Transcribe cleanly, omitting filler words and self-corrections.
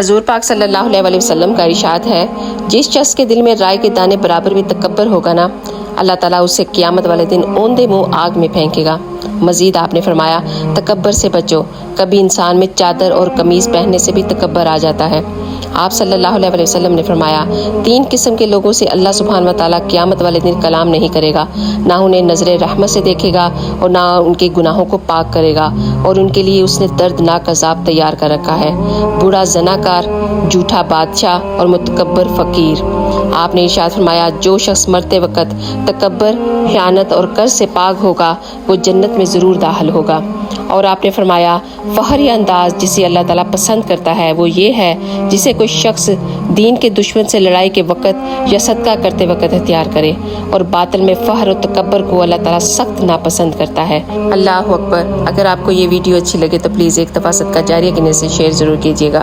حضور پاک صلی اللہ علیہ وسلم کا ارشاد ہے، جس شخص کے دل میں رائے کے دانے برابر بھی تکبر ہوگا نا، اللہ تعالیٰ اسے قیامت والے دن اوندے منہ آگ میں پھینکے گا۔ مزید آپ نے فرمایا، تکبر سے بچو، کبھی انسان میں چادر اور قمیض پہننے سے بھی تکبر آ جاتا ہے۔ آپ صلی اللہ علیہ وسلم نے فرمایا، 3 قسم کے لوگوں سے اللہ سبحانہ و تعالیٰ قیامت والے دن کلام نہیں کرے گا، نہ انہیں نظر رحمت سے دیکھے گا اور نہ ان کے گناہوں کو پاک کرے گا، اور ان کے لیے اس نے دردناک عذاب تیار کر رکھا ہے، بوڑھا زناکار، جھوٹا بادشاہ اور متکبر فقیر۔ آپ نے ارشاد فرمایا، جو شخص مرتے وقت تکبر، خیانت اور قرض سے پاک ہوگا وہ جنت میں ضرور داخل ہوگا۔ اور آپ نے فرمایا، فخری انداز جسے اللہ تعالیٰ پسند کرتا ہے وہ یہ ہے جسے کوئی شخص دین کے دشمن سے لڑائی کے وقت یا صدقہ کرتے وقت اختیار کرے، اور باطل میں فخر و تکبر کو اللہ تعالیٰ سخت ناپسند کرتا ہے۔ اللہ اکبر۔ اگر آپ کو یہ ویڈیو اچھی لگے تو پلیز ایک دفعہ صدقہ جاریہ کرنے سے شیئر ضرور کیجیے گا۔